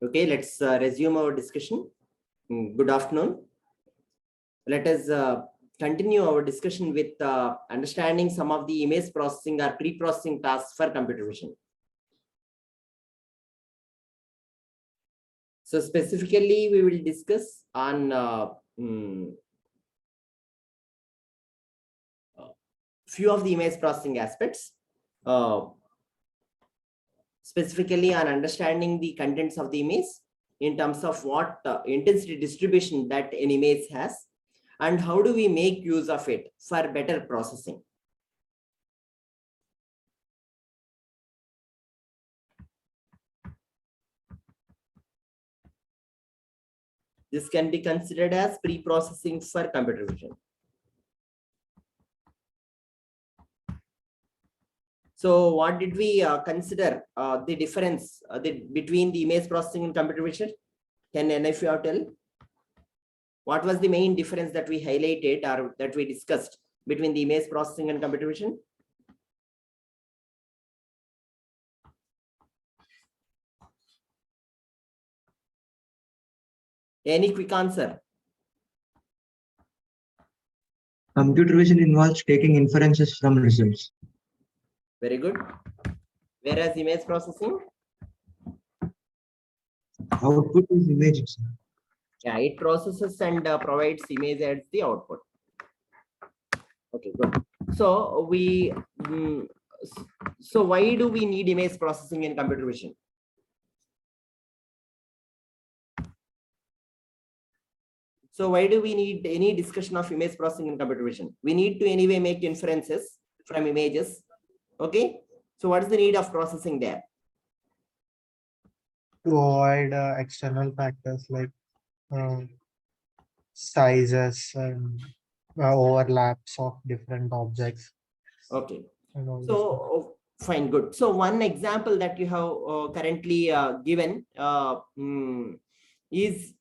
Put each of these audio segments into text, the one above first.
Okay, let's resume our discussion. Good afternoon. Let us continue our discussion with understanding some of the image processing or pre-processing tasks for computer vision. So specifically, we will discuss on few of the image processing aspects, specifically on understanding the contents of the image in terms of what intensity distribution that an image has, and how do we make use of it for better processing. This can be considered as pre-processing for computer vision. So what did we consider the difference between the image processing and computer vision? Can any of you tell? What was the main difference that we highlighted or that we discussed between the image processing and computer vision? Any quick answer? Computer vision involves taking inferences from results. Very good. Whereas image processing? Output is image itself. Yeah, it processes and provides image as the output. Okay, good. So so why do we need image processing in computer vision? So why do we need any discussion of image processing in computer vision? We need to anyway make inferences from images. Okay. So what is the need of processing there? To avoid external factors like sizes and overlaps of different objects. Okay. So fine, good. So one example that you have currently given is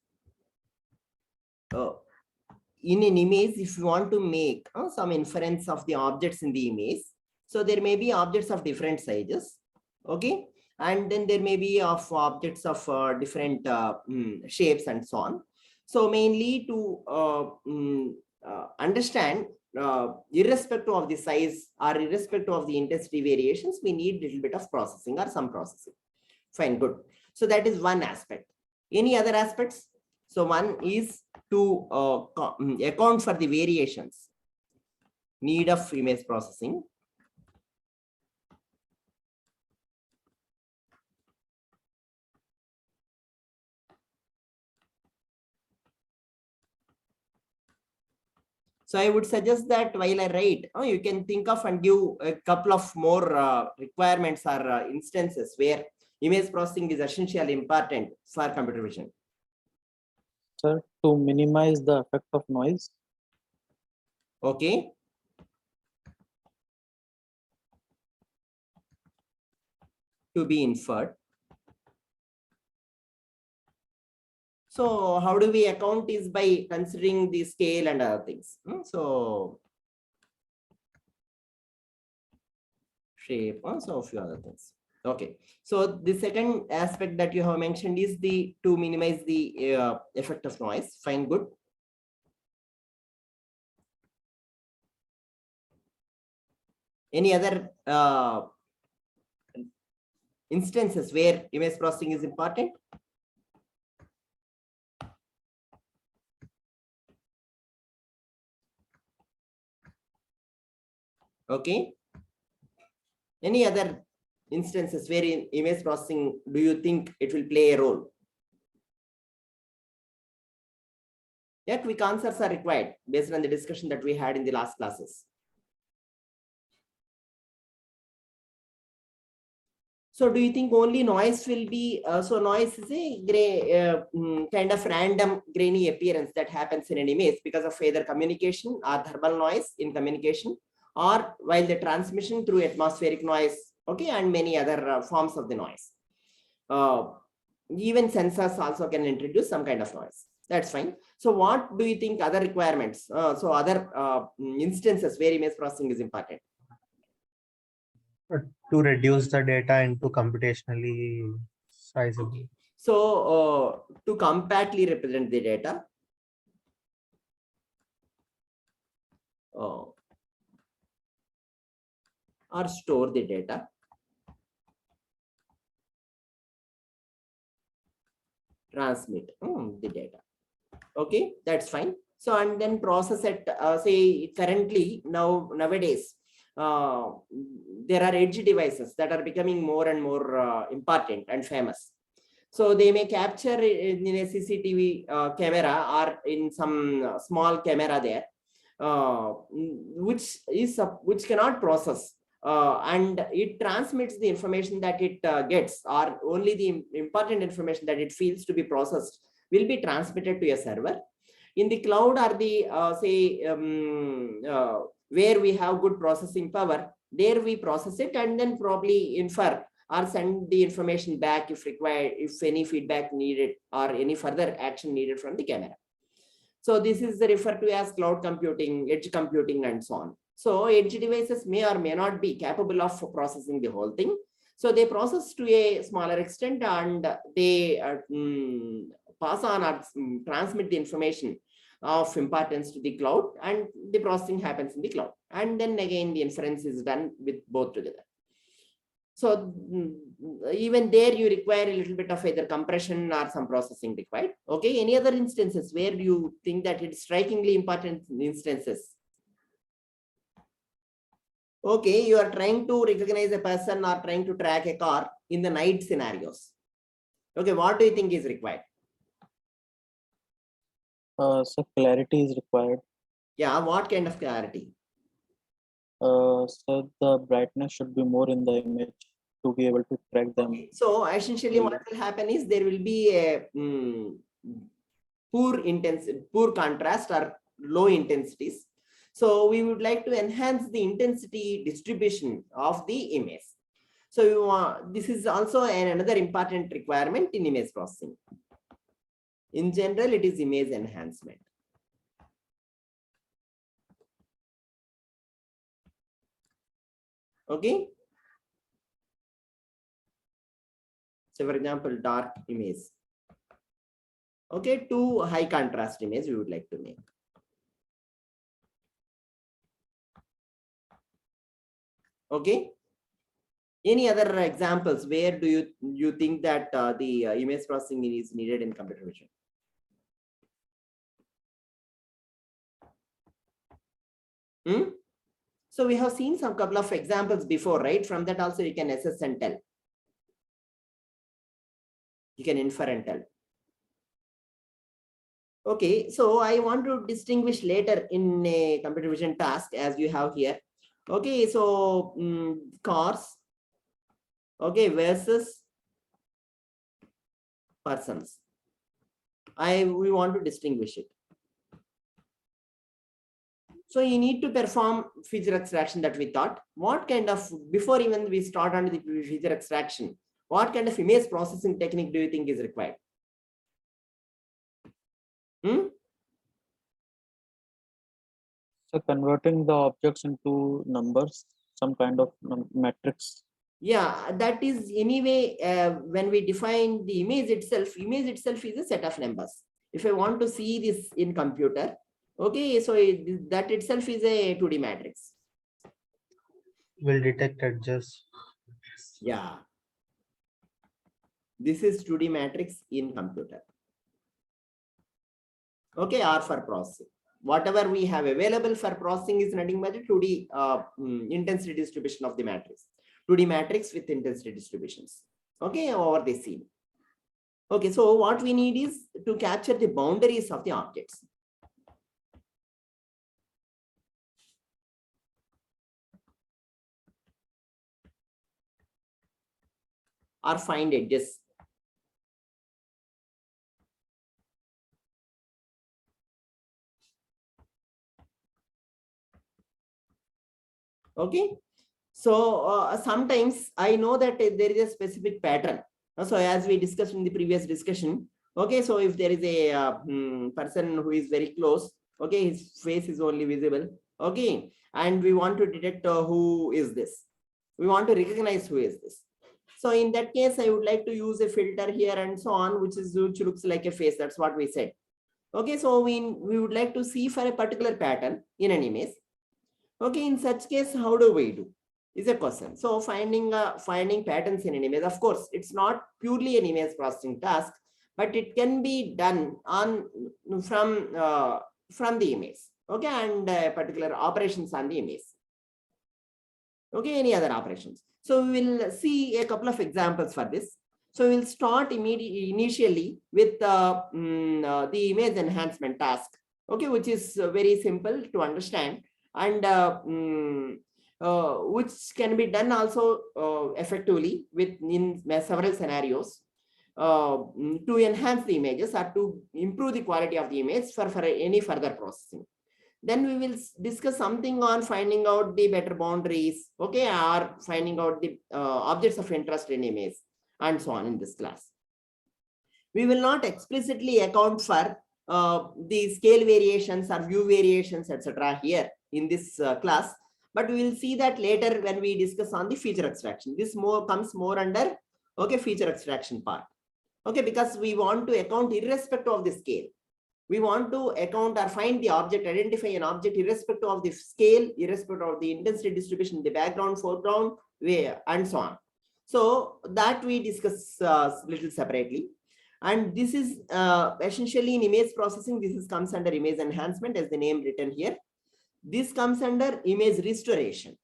in an image, if you want to make some inference of the objects in the image, so there may be objects of different sizes, okay, and then there may be of objects of different shapes and so on. So mainly to understand, irrespective of the size or irrespective of the intensity variations, we need a little bit of processing or some processing. Fine, good. So that is one aspect. Any other aspects? So one is to account for the variations, need of image processing. So I would suggest that while I write, you can think of and give a couple of more requirements or instances where image processing is essentially important for computer vision. Sir, to minimize the effect of noise. Okay. To be inferred. So how do we account is by considering the scale and other things. So shape, so a few other things. Okay. So the second aspect that you have mentioned is to minimize the effect of noise. Fine, good. Any other instances where image processing is important? Okay. Any other instances where in image processing do you think it will play a role? Yeah, quick answers are required based on the discussion that we had in the last classes. So do you think only noise will be, so noise is a gray, kind of random grainy appearance that happens in an image because of either communication or thermal noise in communication, or while the transmission through atmospheric noise, okay, and many other forms of the noise. Even sensors also can introduce some kind of noise. That's fine. So what do you think other requirements? So other instances where image processing is important? To reduce the data into computationally sizable. So to compactly represent the data, or store the data, transmit the data. Okay, that's fine. So and then process it. Say currently nowadays there are edge devices that are becoming more and more important and famous. So they may capture in a CCTV camera or in some small camera there, which cannot process, and it transmits the information that it gets, or only the important information that it feels to be processed will be transmitted to a server. In the cloud or the where we have good processing power, there we process it and then probably infer or send the information back if required, if any feedback needed or any further action needed from the camera. So this is referred to as cloud computing, edge computing, and so on. So edge devices may or may not be capable of processing the whole thing. So they process to a smaller extent and they pass on or transmit the information of importance to the cloud, and the processing happens in the cloud. And then again, the inference is done with both together. So even there you require a little bit of either compression or some processing required. Okay, any other instances where you think that it's strikingly important instances? Okay, you are trying to recognize a person or trying to track a car in the night scenarios. Okay, what do you think is required? So clarity is required. Yeah, what kind of clarity? So the brightness should be more in the image to be able to track them. Okay. So essentially what will happen is there will be a poor contrast or low intensities. So we would like to enhance the intensity distribution of the image. So this is also another important requirement in image processing. In general, it is image enhancement. Okay. So for example, dark image. Okay, two high contrast image we would like to make. Okay. Any other examples where do you think that the image processing is needed in computer vision? So we have seen some couple of examples before, right? From that also you can assess and tell. You can infer and tell. Okay, so I want to distinguish later in a computer vision task as you have here. Okay, so cars, okay, versus persons. We want to distinguish it. So you need to perform feature extraction that we thought. What kind of, before even we start on the feature extraction, what kind of image processing technique do you think is required? So converting the objects into numbers, some kind of matrix. Yeah, that is anyway, when we define the image itself is a set of numbers. If I want to see this in computer, okay, so that itself is a 2D matrix. Will detect edges. Yeah. This is 2D matrix in computer. Okay, or for processing. Whatever we have available for processing is nothing but a 2D intensity distribution of the matrix. 2D matrix with intensity distributions. Okay, over the scene. Okay, so what we need is to capture the boundaries of the objects. Or find edges. Okay, so sometimes I know that there is a specific pattern. So as we discussed in the previous discussion, okay, so if there is a person who is very close, okay, his face is only visible, okay, and we want to detect who is this. We want to recognize who is this. So in that case, I would like to use a filter here and so on, which looks like a face. That's what we said. Okay, so we would like to see for a particular pattern in an image. Okay, in such case, how do we do? Is a question. So finding patterns in an image, of course, it's not purely an image processing task, but it can be done from the image. Okay, and particular operations on the image. Okay, any other operations. So we will see a couple of examples for this. So we'll start initially with the image enhancement task. Okay, which is very simple to understand, and which can be done also effectively in several scenarios to enhance the images or to improve the quality of the image for any further processing. Then we will discuss something on finding out the better boundaries, okay, or finding out the objects of interest in image and so on in this class. We will not explicitly account for the scale variations or view variations, etc. here in this class, but we will see that later when we discuss on the feature extraction. This comes more under, okay, feature extraction part. Okay, because we want to account irrespective of the scale. We want to account or find the object, identify an object irrespective of the scale, irrespective of the intensity distribution, the background, foreground, and so on. So that we discuss little separately. And this is essentially in image processing. This comes under image enhancement, as the name written here. This comes under image restoration.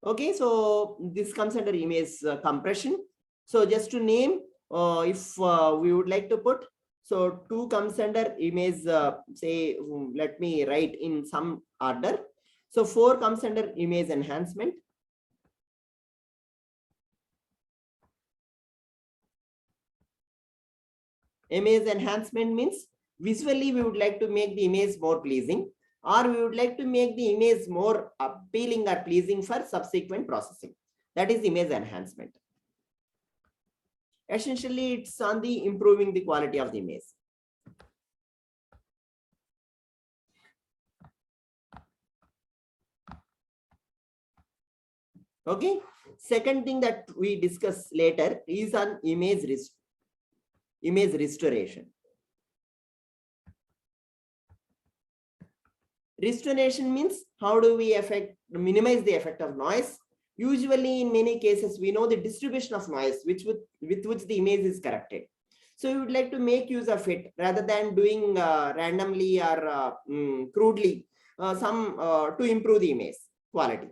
Okay, so this comes under image compression. So just to name, if we would like to put, so 2 comes under image, say, let me write in some order. So 4 comes under image enhancement. Image enhancement means visually we would like to make the image more pleasing, or we would like to make the image more appealing or pleasing for subsequent processing. That is image enhancement. Essentially, it's on the improving the quality of the image. Okay. Second thing that we discuss later is on image restoration. Restoration means how do we minimize the effect of noise. Usually in many cases, we know the distribution of noise with which the image is corrected. So we would like to make use of it rather than doing randomly or crudely to improve the image quality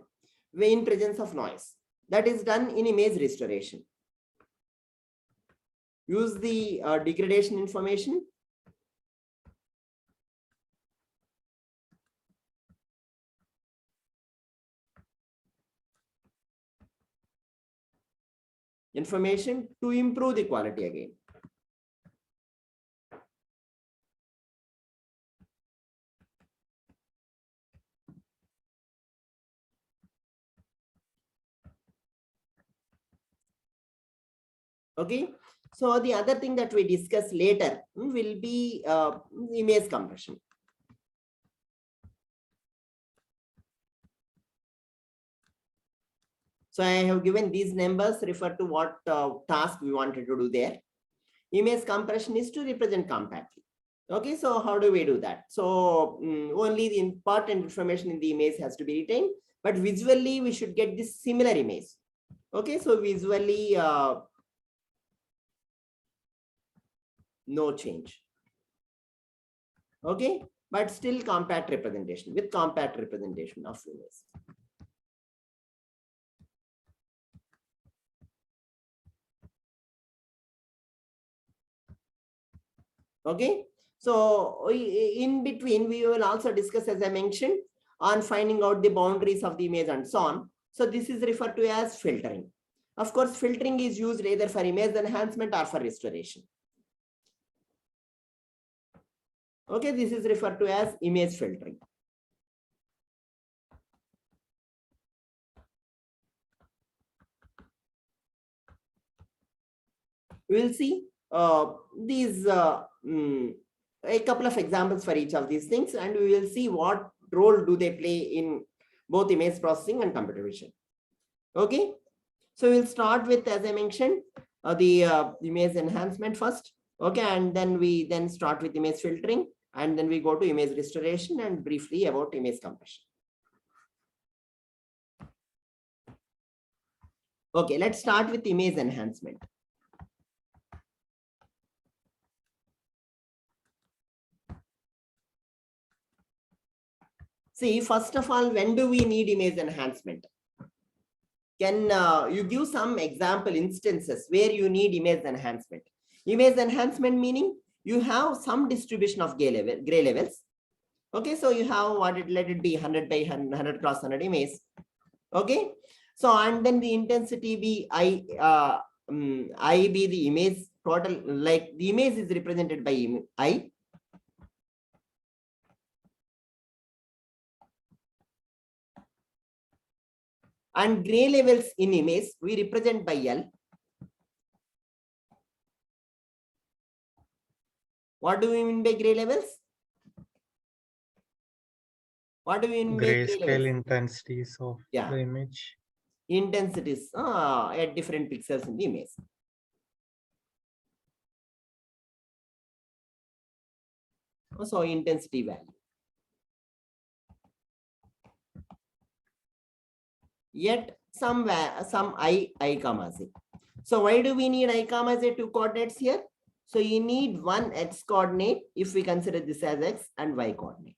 in presence of noise. That is done in image restoration. Use the degradation information. Information to improve the quality again. Okay, so the other thing that we discuss later will be image compression. So I have given these numbers refer to what task we wanted to do there. Image compression is to represent compactly. Okay, so how do we do that? So only the important information in the image has to be retained, but visually we should get this similar image. Okay, so visually no change. Okay, but still compact representation with compact representation of image. Okay, so in between we will also discuss, as I mentioned, on finding out the boundaries of the image and so on. So this is referred to as filtering. Of course, filtering is used either for image enhancement or for restoration. Okay, this is referred to as image filtering. We will see these a couple of examples for each of these things, and we will see what role do they play in both image processing and computer vision. Okay, So we'll start with, as I mentioned, the image enhancement first. Okay, and then we start with image filtering, and then we go to image restoration and briefly about image compression. Okay, let's start with image enhancement. See, first of all, when do we need image enhancement? Can you give some example instances where you need image enhancement? Image enhancement meaning you have some distribution of gray levels. Okay, so you have let it be 100 by 100 cross 100 image. Okay, so and then the intensity be I be the image total, like the image is represented by I. And gray levels in image we represent by L. What do we mean by gray levels? What do we mean by gray Grayscale levels? intensities of the image. Intensities at different pixels in the image. So intensity value. Yet some I comma z. So why do we need I comma z two coordinates here? So you need one x coordinate if we consider this as x and y coordinate.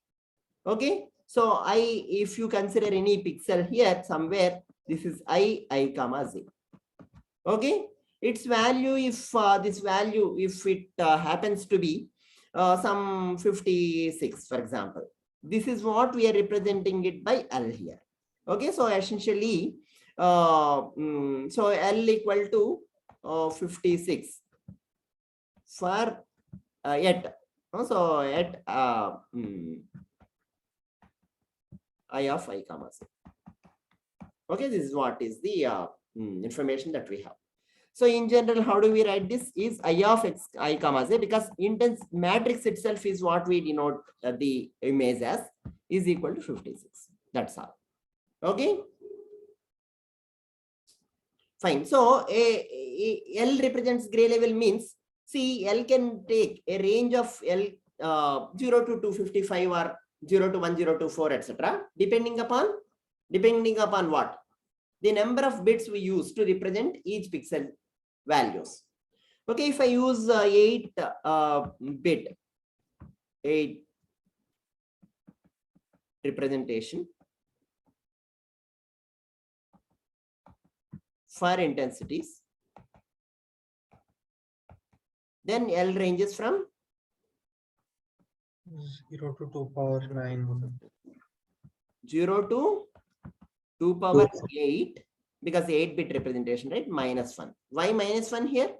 Okay. So if you consider any pixel here somewhere, this is I comma z. Okay. Its value, if this value, if it happens to be some 56, for example, this is what we are representing it by L here. Okay, so essentially, so L equal to 56 for at so at I of I comma z. Okay, this is what is the information that we have. So in general, how do we write this? Is I of x I comma z, because intense matrix itself is what we denote the image as, is equal to 56. That's all. Okay. Fine. So L represents gray level means, see, L can take a range of L 0 to 255 or 0 to 1024, etc. Depending upon what? The number of bits we use to represent each pixel values. Okay, if I use 8 representation for intensities, then L ranges from 0 to 2 power 9. 0 to 2 power 8, because 8-bit representation, right? -1. Why -1 here?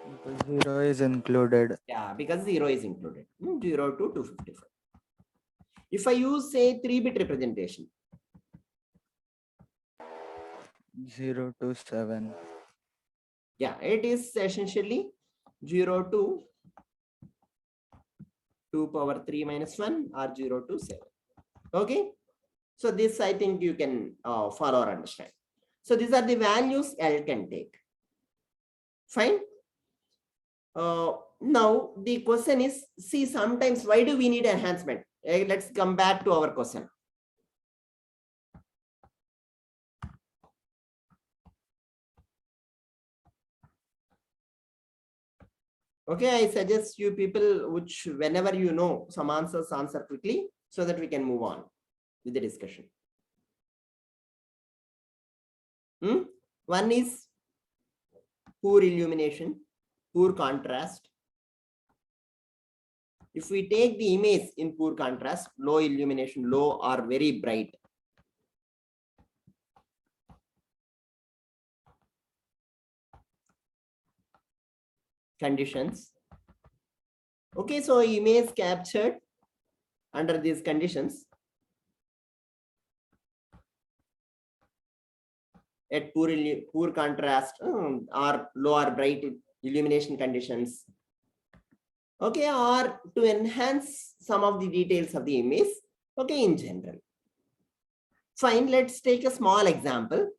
Because 0 is included. Yeah, because 0 is included. 0 to 255. If I use, say, 3-bit representation, 0 to 7. yeah, it is essentially 0 to 2 power 3 minus 1 or 0 to 7. Okay. So this I think you can follow or understand. So these are the values L can take. Fine. Now the question is, see, sometimes why do we need enhancement? Let's come back to our question. Okay, I suggest you people, which whenever you know some answers, answer quickly so that we can move on with the discussion. One is poor illumination, poor contrast. If we take the image in poor contrast, low illumination, low or very bright, conditions. Okay, so image captured under these conditions at poor contrast or low or bright illumination conditions. Okay, or to enhance some of the details of the image. Okay, in general. Fine, let's take a small example.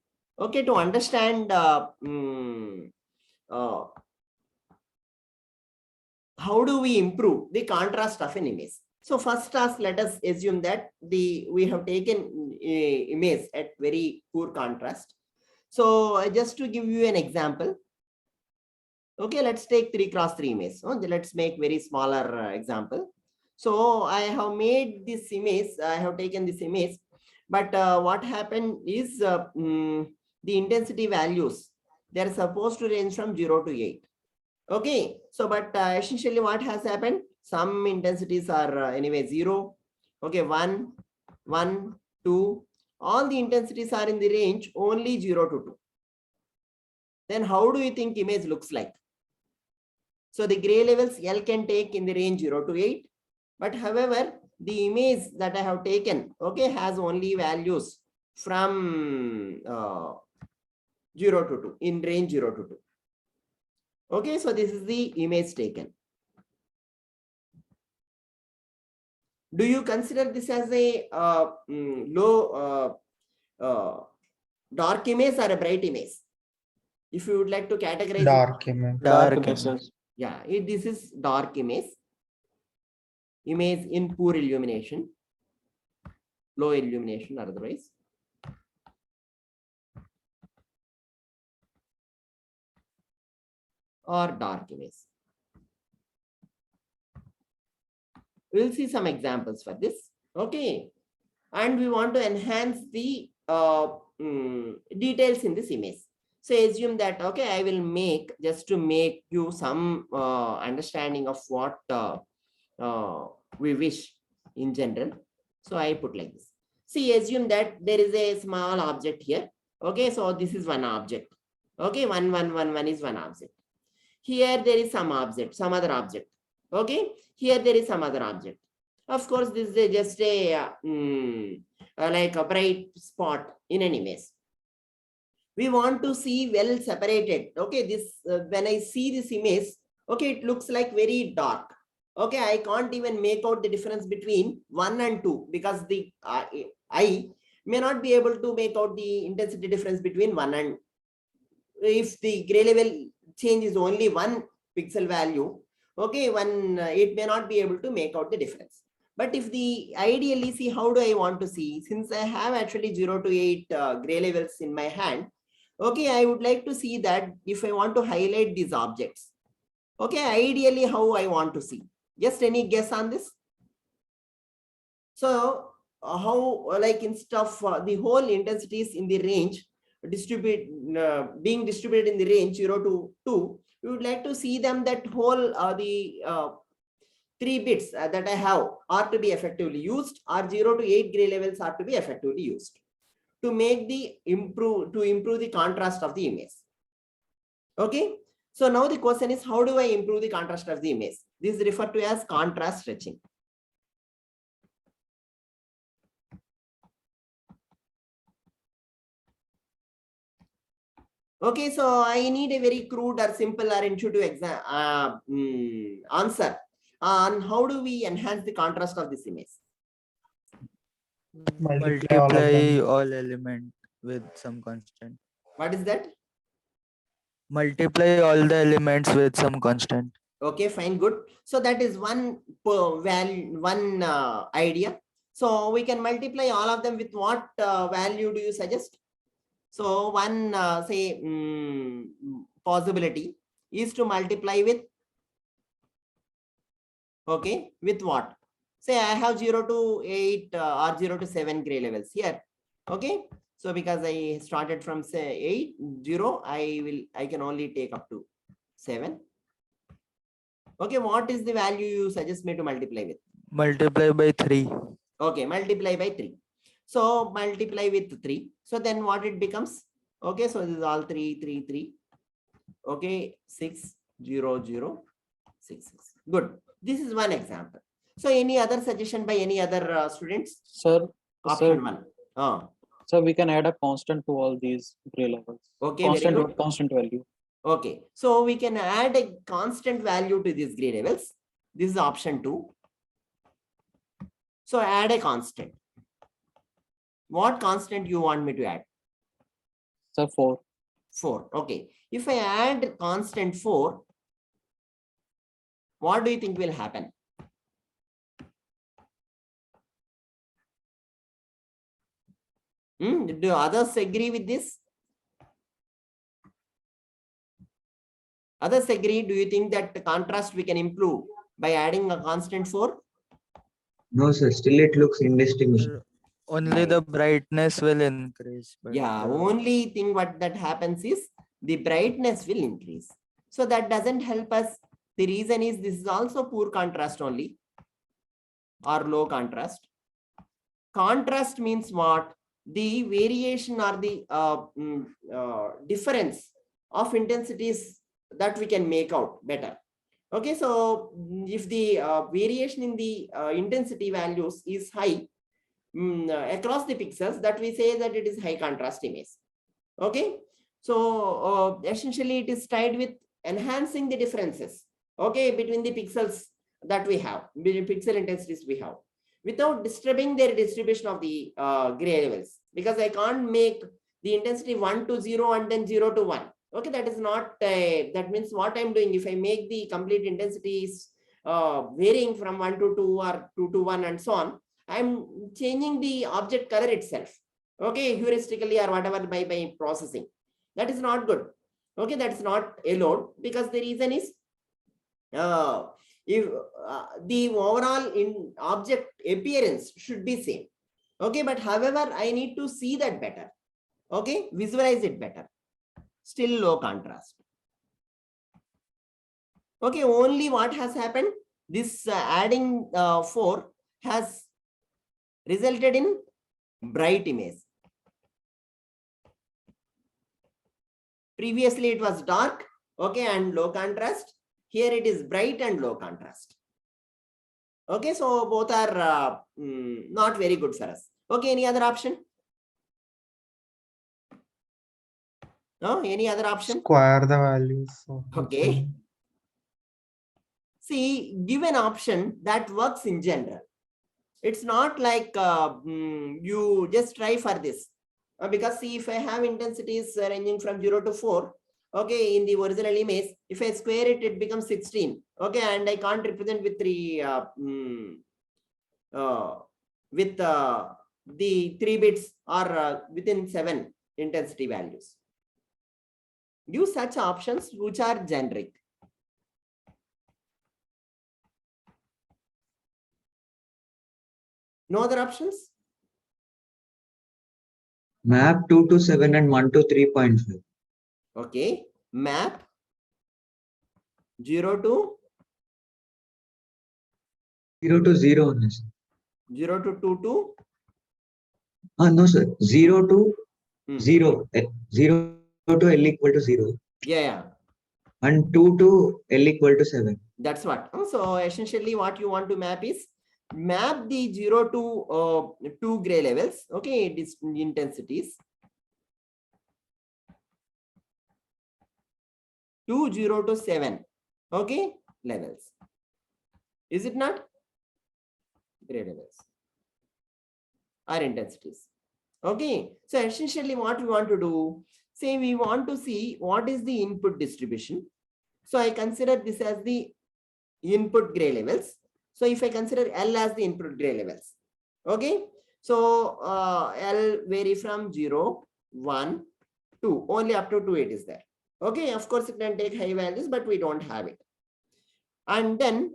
Okay, to understand how do we improve the contrast of an image? So first task, let us assume that we have taken image at very poor contrast. So just to give you an example, okay, let's take 3x3 image. Let's make very smaller example. So I have made this image, I have taken this image, but what happened is the intensity values, they are supposed to range from 0 to 8. Okay, so but essentially what has happened, some intensities are anyway 0, okay, 1, 1, 2, all the intensities are in the range only 0 to 2. Then how do you think image looks like? So the gray levels L can take in the range 0 to 8, but however, the image that I have taken, okay, has only values from 0 to 2, in range 0 to 2. Okay, so this is the image taken. Do you consider this as a low dark image or a bright image? If you would like to categorize Dark image. Dark Dark images. yeah, this is dark image in poor illumination, low illumination or otherwise. Or dark image. We'll see some examples for this. Okay. And we want to enhance the details in this image. So assume that, okay, I will make, just to make you some understanding of what we wish in general. So I put like this. See, assume that there is a small object here. Okay, so this is one object. Okay, 1, 1, 1, 1 is one object. Here there is some object, some other object. Okay, here there is some other object. Of course, this is just a like a bright spot in an image. We want to see well separated. Okay, this when I see this image, okay, it looks like very dark. Okay, I can't even make out the difference between 1 and 2 because the I may not be able to make out the intensity difference between 1 and, if the gray level change is only 1 pixel value, okay, it may not be able to make out the difference. But if the ideally, see, how do I want to see? Since I have actually 0 to 8 gray levels in my hand, okay, I would like to see that if I want to highlight these objects, okay, ideally how I want to see. Just any guess on this? So how, like, instead of the whole intensities in the range being distributed in the range 0 to 2, we would like to see them that whole the 3 bits that I have are to be effectively used, or 0 to 8 gray levels are to be effectively used to make the improve the contrast of the image. Okay, so now the question is, how do I improve the contrast of the image? This is referred to as contrast stretching. Okay, so I need a very crude or simple or intuitive answer on how do we enhance the contrast of this image. Multiply all element with some constant. What is that? Multiply all the elements with some constant. Okay, fine, good. So that is one idea. So we can multiply all of them with what value do you suggest? So one possibility is to multiply with, okay, with what? Say I have 0 to 8 or 0 to 7 gray levels here. Okay, so because I started from say 8, 0, I can only take up to 7. Okay, what is the value you suggest me to multiply with? Multiply by 3. Okay, multiply by 3. So multiply with 3. So then what it becomes? Okay, so this is all 3, 3, 3. Okay, 6, 0, 0, 6, 6. Good. This is one example. So any other suggestion by any other students? Sir, Option 1. So we can add a constant to all these gray levels. Okay, very good. Constant value. Okay, so we can add a constant value to these gray levels. This is option 2. So add a constant. What constant you want me to add? So 4. 4. Okay. If I add constant 4, what do you think will happen? Do others agree with this? Others agree? Do you think that the contrast we can improve by adding a constant 4? No, sir. Still, it looks indistinguishable. Only Right. the brightness will increase. But, Yeah, only thing what that happens is the brightness will increase. So that doesn't help us. The reason is this is also poor contrast only or low contrast. Contrast means what? The variation or the difference of intensities that we can make out better. Okay, so if the variation in the intensity values is high across the pixels, that we say that it is high contrast image. Okay, so essentially it is tied with enhancing the differences, okay, between the pixels that we have, between pixel intensities we have, without disturbing their distribution of the gray levels, because I can't make the intensity 1 to 0 and then 0 to 1. Okay, that is not, that means what I'm doing, if I make the complete intensities varying from 1 to 2 or 2 to 1 and so on, I'm changing the object color itself. Okay, heuristically or whatever by processing. That is not good. Okay, that's not allowed, because the reason is if the overall in object appearance should be same. Okay, but however, I need to see that better. Okay, visualize it better. Still low contrast. Okay, only what has happened? This adding 4 has resulted in bright image. Previously it was dark, okay, and low contrast. Here it is bright and low contrast. Okay, so both are not very good for us. Okay, any other option? No, any other option? Square the values. Okay. See, give an option that works in general. It's not like you just try for this. Because see, if I have intensities ranging from 0 to 4, okay, in the original image, if I square it, it becomes 16. Okay, and I can't represent with the 3 bits or within 7 intensity values. Use such options which are generic. No other options? Map 2 to 7 and 1 to 3.5. Okay, map 0 to 0 to 0 only, sir. 0 to 2 to No, sir. 0 to 0. 0 to L equal to 0. yeah. And 2 to L equal to 7. That's what. So essentially what you want to map is map the 0 to 2 gray levels, okay, this intensities to 0 to 7, okay, levels. Is it not? Gray levels or intensities. Okay, so essentially what we want to do, say we want to see what is the input distribution. So I consider this as the input gray levels. So if I consider L as the input gray levels, okay, so L vary from 0, 1, 2, only up to 2 it is there. Okay, of course it can take high values, but we don't have it. And then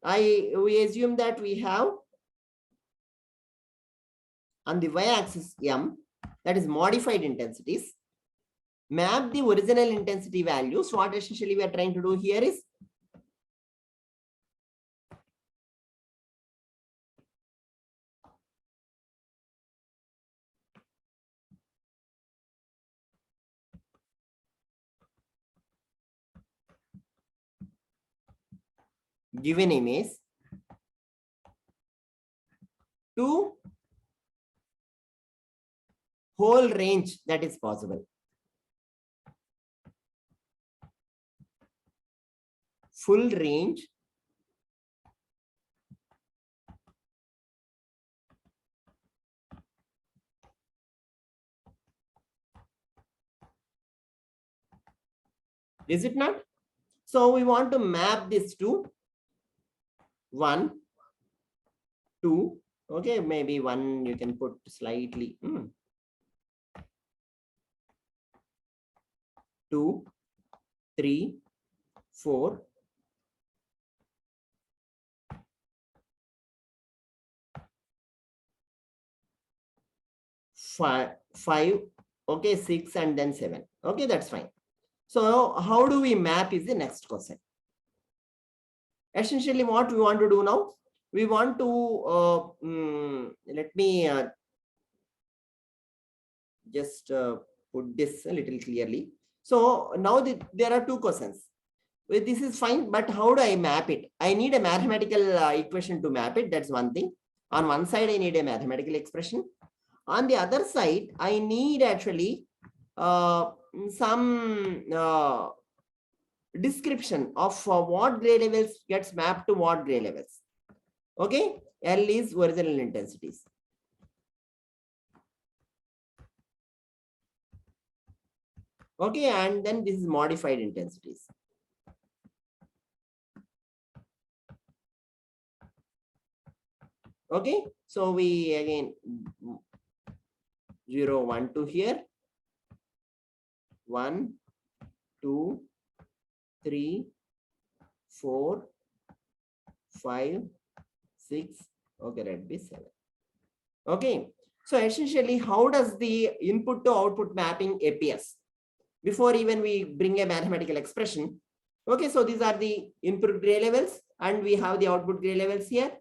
we assume that we have on the y-axis M, that is modified intensities, map the original intensity values. What essentially we are trying to do here is given image to whole range that is possible. Full range Is it not? So we want to map this to 1, 2. Okay, maybe 1 you can put slightly. 2, 3, 4. 5, okay, 6 and then 7. Okay, that's fine. So how do we map is the next question. Essentially what we want to do now, we want to, let me just put this a little clearly. So now there are two questions. Well, this is fine, but how do I map it? I need a mathematical equation to map it. That's one thing. On one side, I need a mathematical expression. On the other side, I need actually some description of what gray levels gets mapped to what gray levels. Okay, L is original intensities. Okay, and then this is modified intensities. Okay, so we again 0, 1, 2 here. 1, 2, 3, 4, 5, 6. Okay, let be 7. Okay, so essentially, how does the input to output mapping appears? Before even we bring a mathematical expression. Okay, so these are the input gray levels and we have the output gray levels here.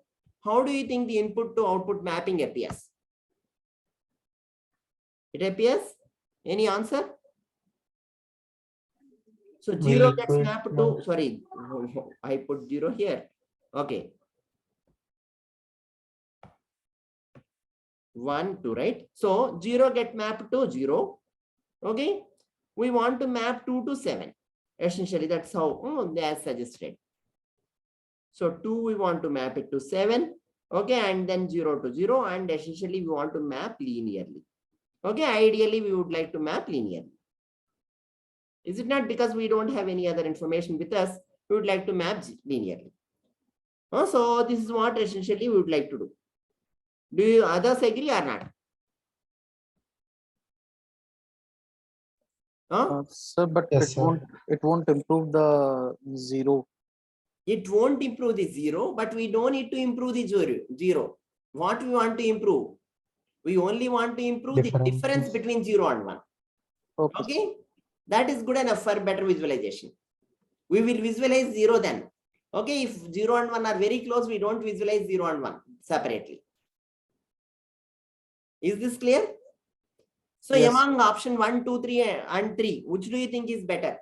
How do you think the input to output mapping appears? It appears? Any answer? So 0 gets mapped to, sorry, I put 0 here. Okay. 1, 2, right? So 0 get mapped to 0. Okay. We want to map 2 to 7. Essentially, that's how they are suggested. So 2, we want to map it to 7. Okay. And then 0 to 0. And essentially, we want to map linearly. Okay. Ideally, we would like to map linearly. Is it not? Because we don't have any other information with us, we would like to map linearly. So this is what essentially we would like to do. Do you others agree or not? Sir, but Yes, it won't improve the 0. It won't improve the 0, but we don't need to improve the 0. What we want to improve? We only want to improve the difference between 0 and 1. Okay. That is good enough for better visualization. We will visualize 0 then. Okay, if 0 and 1 are very close, we don't visualize 0 and 1 separately. Is this clear? So yes. Among option 1, 2, 3 and 3, which do you think is better?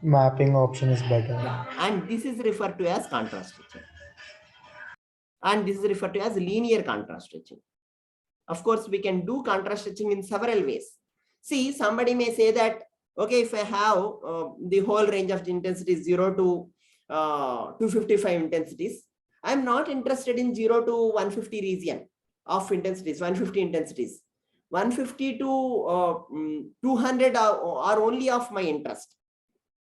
Mapping option is better. And this is referred to as contrast stitching. And this is referred to as linear contrast stitching. Of course, we can do contrast stitching in several ways. See, somebody may say that, okay, if I have the whole range of intensities 0 to 255 intensities, I'm not interested in 0 to 150 region of intensities, 150 intensities. 150 to 200 are only of my interest.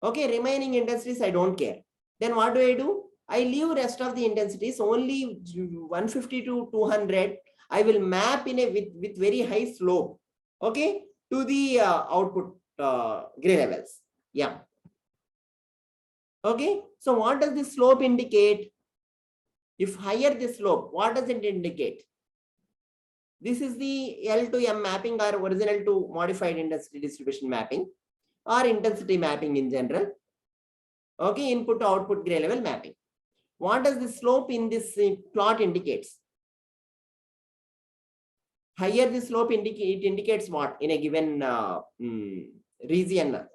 Okay, remaining intensities, I don't care. Then what do? I leave rest of the intensities, only 150 to 200. I will map in a with very high slope, okay, to the output gray levels. Yeah. Okay, so what does the slope indicate? If higher the slope, what does it indicate? This is the L to M mapping or original to modified intensity distribution mapping or intensity mapping in general. Okay, input to output gray level mapping. What does the slope in this plot indicates? Higher the slope indicates what in a given region?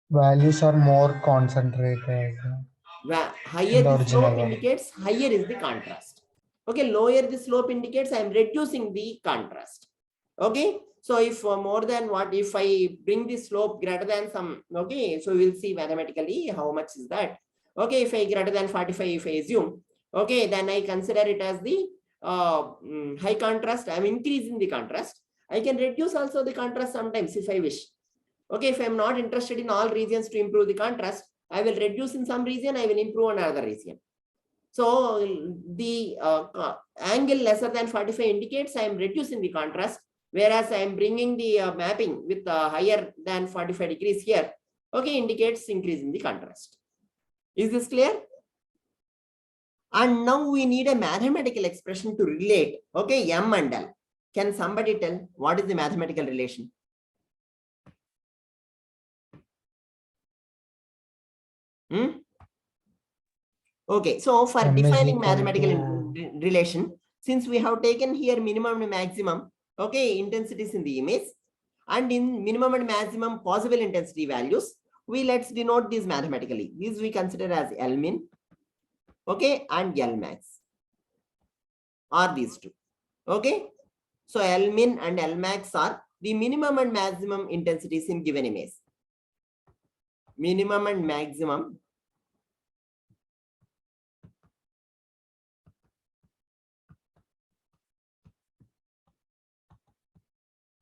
Values are more concentrated. Higher the slope indicates higher is the contrast. Okay, lower the slope indicates I am reducing the contrast. Okay, so if more than what, if I bring the slope greater than some, okay, so we'll see mathematically how much is that. Okay, if I greater than 45, if I assume, okay, then I consider it as the high contrast. I'm increasing the contrast. I can reduce also the contrast sometimes if I wish. Okay, if I'm not interested in all regions to improve the contrast, I will reduce in some region, I will improve on another region. So the angle lesser than 45 indicates I am reducing the contrast, whereas I am bringing the mapping with higher than 45 degrees here, okay, indicates increase in the contrast. Is this clear? And now we need a mathematical expression to relate, okay, M and L. Can somebody tell what is the mathematical relation? Okay, so for M is defining equal mathematical to- relation, since we have taken here minimum and maximum, okay, intensities in the image, and in minimum and maximum possible intensity values, let's denote these mathematically. These we consider as L min, okay, and L max, are these two, okay. So L min and L max are the minimum and maximum intensities in given image. Minimum and maximum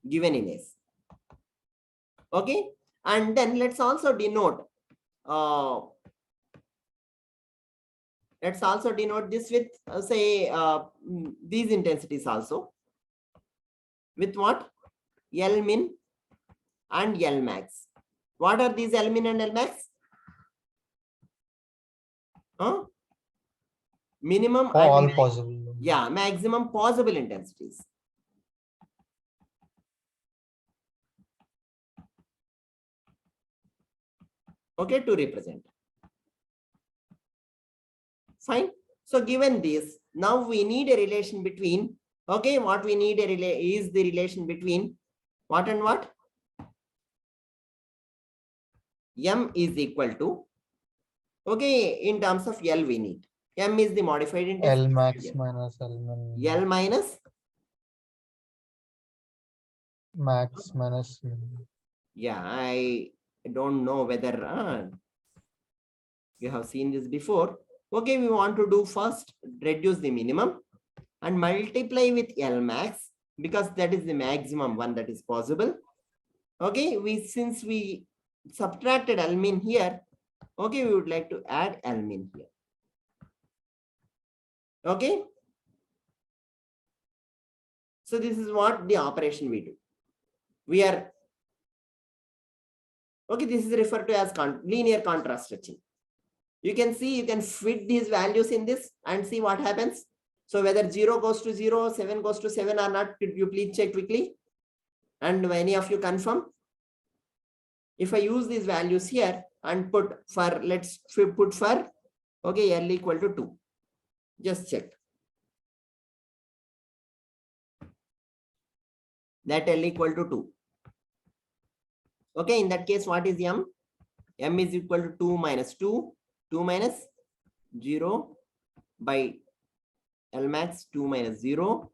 given image. Okay, and then let's also denote this with say these intensities also with what? L min and L max. What are these L min and L max? Minimum For all and possible. yeah, maximum possible intensities. Okay, to represent. Fine. So given this, now we need a relation between, okay, what we need is the relation between what and what? M is equal to, okay, in terms of L we need. M is the modified intensity. L max minus L min. L minus? Max minus min. Yeah, I don't know whether you have seen this before. Okay, we want to do first reduce the minimum and multiply with L max because that is the maximum one that is possible. Okay, since we subtracted L min here, okay, we would like to add L min here. Okay. So this is what the operation we do. We are, okay, this is referred to as linear contrast stretching. You can see, you can fit these values in this and see what happens. So whether 0 goes to 0, 7 goes to 7 or not, could you please check quickly? And any of you confirm? If I use these values here and put for, let's put for, okay, L equal to 2. Just check. That L equal to 2. Okay, in that case, what is M? M is equal to 2 minus 2. 2 minus 0 by L max 2 minus 0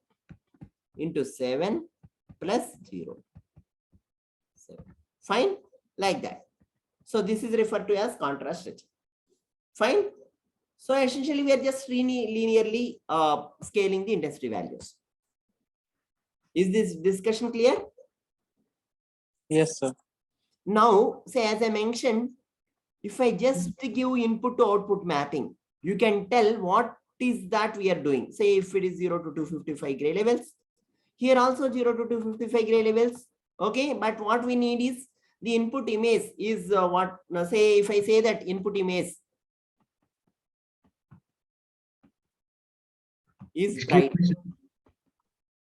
into 7 plus 0. 7. Fine, like that. So this is referred to as contrast stretching. Fine. So essentially we are just linearly scaling the intensity values. Is this discussion clear? Yes, sir. Now, say as I mentioned, if I just give input to output mapping, you can tell what is that we are doing. Say if it is 0 to 255 gray levels, here also 0 to 255 gray levels. Okay, but what we need is the input image is what, say if I say that input image is bright.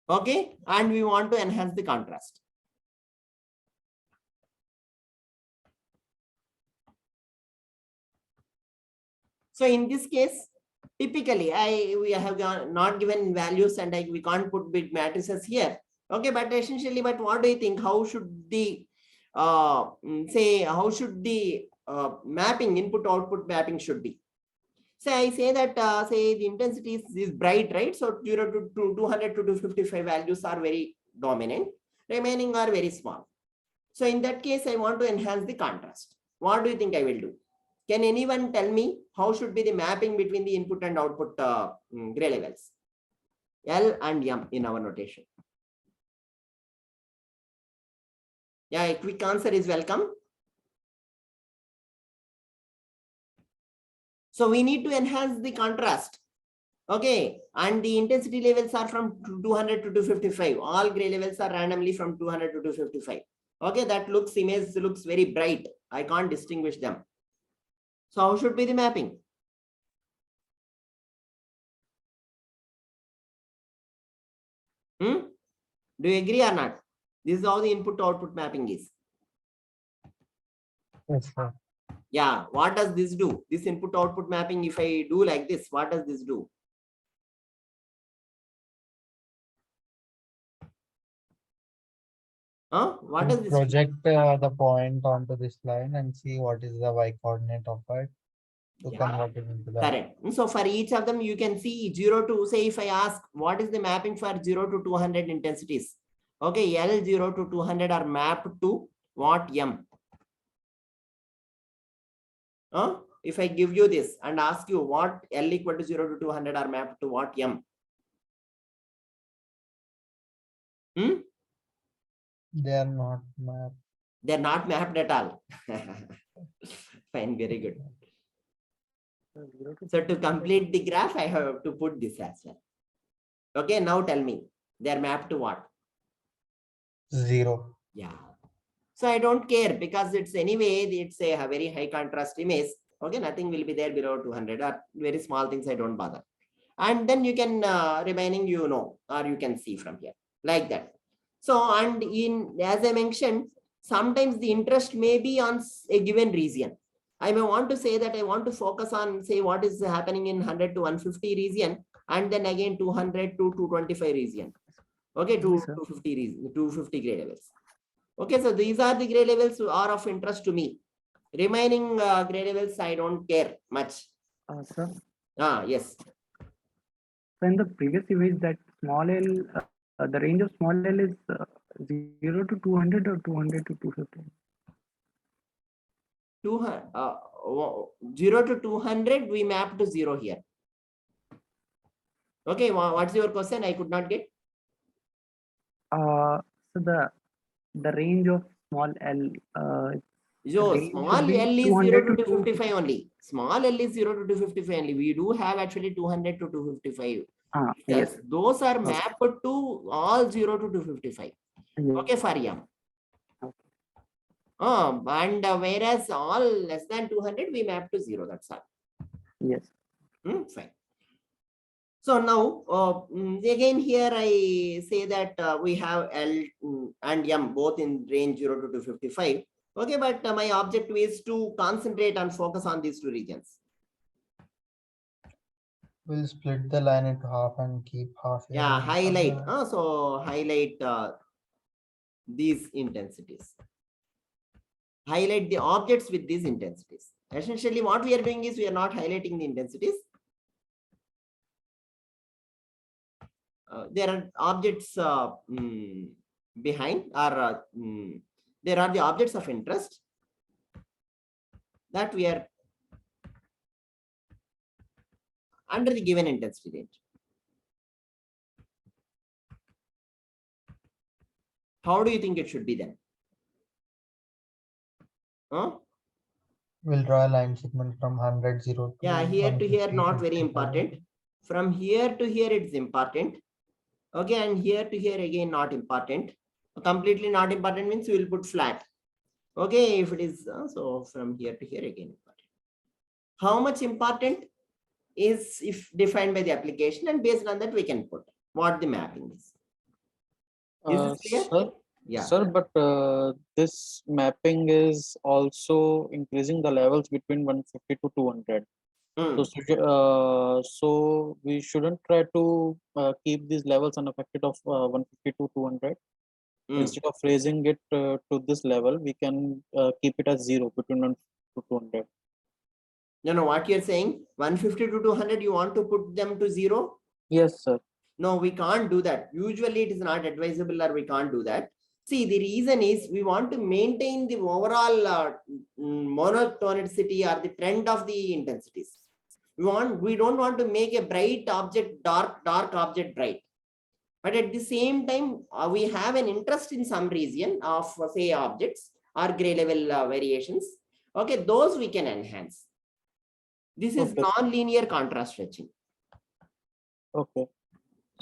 Okay, and we want to enhance the contrast. So in this case, typically we have not given values and we can't put bit matrices here. Okay, but essentially, but what do you think? How should the how should the mapping, input output mapping should be? Say I say that say the intensity is bright, right? So 0 to 200 to 255 values are very dominant, remaining are very small. So in that case, I want to enhance the contrast. What do you think I will do? Can anyone tell me how should be the mapping between the input and output gray levels? L and M in our notation. Yeah, a quick answer is welcome. So we need to enhance the contrast. Okay, and the intensity levels are from 200 to 255. All gray levels are randomly from 200 to 255. Okay, that image looks very bright. I can't distinguish them. So how should be the mapping? Do you agree or not? This is how the input to output mapping is. Yes, sir. Yeah, what does this do? This input to output mapping, if I do like this, what does this do? What does this do? Project the point onto this line and see what is the y coordinate of it to Yeah. convert it into that. Correct. So for each of them, you can see 0 to, say, if I ask what is the mapping for 0 to 200 intensities? Okay, L 0 to 200 are mapped to what M? If I give you this and ask you what L equal to 0 to 200 are mapped to what M? They are not mapped. They're not mapped at all. Fine, very good. So to complete the graph, I have to put this as well. Okay, now tell me, they're mapped to what? 0. Yeah. So I don't care because it's anyway, it's a very high contrast image. Okay, nothing will be there below 200 or very small things I don't bother. And then you can remaining, or you can see from here like that. So, and as I mentioned, sometimes the interest may be on a given region. I may want to say that I want to focus on, say, what is happening in 100 to 150 region, and then again 200 to 225 region. Okay, 250 region, 250 grade levels. Okay, so these are the grade levels who are of interest to me. Remaining grade levels, I don't care much. Sir, Yes. so in the previous image, that small l, the range of small l is 0 to 200 or 200 to 250? 0 to 200, we map to 0 here. Okay, what's your question? I could not get. So the range of small l. So range small should be L is 0 200 to to 255 only. Small L is 0 to 255 only. We do have actually 200 to 255. Yes. Those are mapped to all 0 to 255. Yes. Okay, for M. And whereas all less than 200, we map to 0. That's all. Yes. Fine. So now, again, here I say that we have L and M both in range 0 to 255. Okay, but my objective is to concentrate and focus on these two regions. We'll split the line into half and keep half here. Yeah, and highlight. other- So highlight these intensities. Highlight the objects with these intensities. Essentially, what we are doing is we are not highlighting the intensities. There are objects behind, or there are the objects of interest that we are under the given intensity range. How do you think it should be then? We'll draw a line segment from 100, 0 to Yeah, here to here, 150, not very 55. important. From here to here, it's important. Okay, and here to here again, not important. Completely not important means we will put flat. Okay, if it is so from here to here again important. How much important is if defined by the application, and based on that we can put what the mapping is. Is this clear? Sir, Yeah. sir, but this mapping is also increasing the levels between 150 to 200. So we shouldn't try to keep these levels unaffected of 150 to 200. Instead of raising it to this level, we can keep it as 0 between 150 to 200. No, what you're saying, 150 to 200, you want to put them to 0? Yes, sir. No, we can't do that. Usually it is not advisable, or we can't do that. See, the reason is we want to maintain the overall monotonicity or the trend of the intensities. We don't want to make a bright object dark, dark object bright. But at the same time, we have an interest in some region of say objects or gray level variations. Okay, those we can enhance. This is Okay. non-linear contrast stretching. Okay.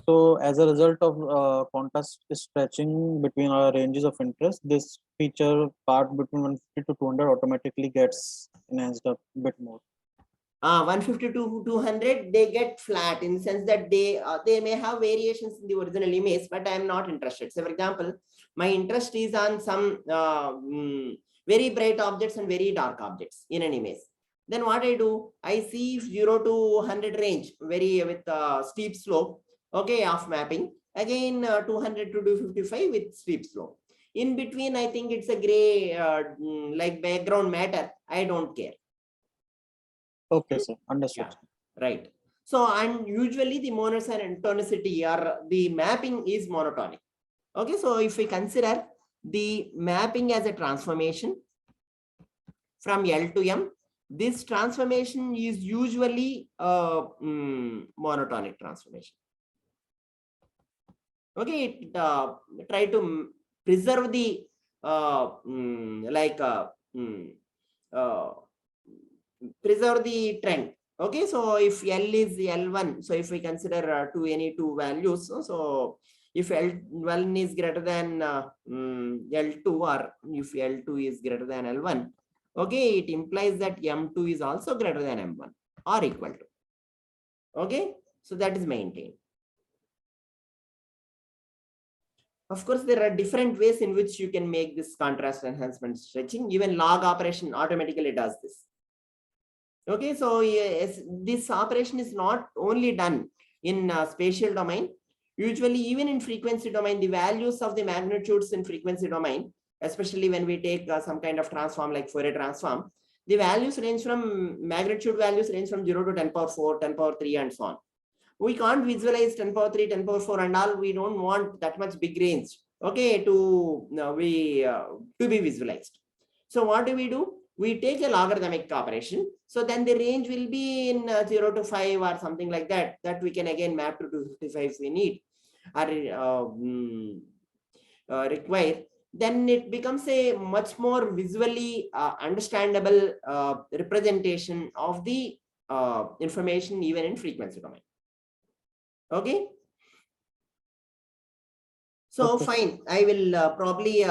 So as a result of contrast stretching between our ranges of interest, this feature part between 150 to 200 automatically gets enhanced a bit more. 150 to 200, they get flat in the sense that they may have variations in the original image, but I am not interested. So for example, my interest is on some very bright objects and very dark objects in an image. Then what I do, I see 0 to 100 range, very with steep slope, okay, of mapping. Again, 200 to 255 with steep slope. In between, I think it's a gray, like background matter. I don't care. Okay, sir. Understood. Yeah, right. So, and usually the monotonicity or the mapping is monotonic. Okay, so if we consider the mapping as a transformation from L to M, this transformation is usually a monotonic transformation. Okay, it try to preserve the preserve the trend. Okay, so if L is L1, so if we consider any two values, so if L1 is greater than L2, or if L2 is greater than L1, okay, it implies that M2 is also greater than M1 or equal to. Okay, so that is maintained. Of course, there are different ways in which you can make this contrast enhancement stretching. Even log operation automatically does this. Okay, so yes, this operation is not only done in spatial domain. Usually, even in frequency domain, the values of the magnitudes in frequency domain, especially when we take some kind of transform like Fourier transform, the values range from magnitude values range from 0 to 10 power 4, 10 power 3, and so on. We can't visualize 10 power 3, 10 power 4 and all. We don't want that much big range, okay, to be visualized. So what do? We take a logarithmic operation. So then the range will be in 0 to 5 or something like that, that we can again map to 255 if we need or require. Then it becomes a much more visually understandable representation of the information even in frequency domain. Okay. So Okay. fine, I will probably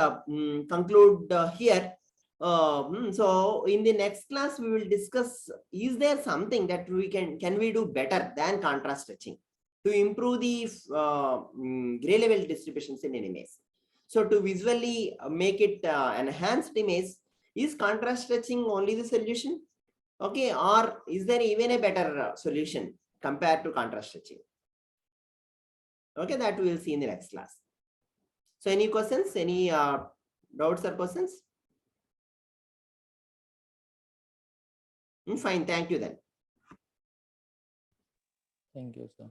conclude here. So in the next class, we will discuss, is there something that we can we do better than contrast stretching to improve the gray level distributions in an image? So to visually make it enhanced image, is contrast stretching only the solution? Okay, or is there even a better solution compared to contrast stretching? Okay, that we will see in the next class. So any questions, any doubts or questions? Fine, thank you then. Thank you, sir.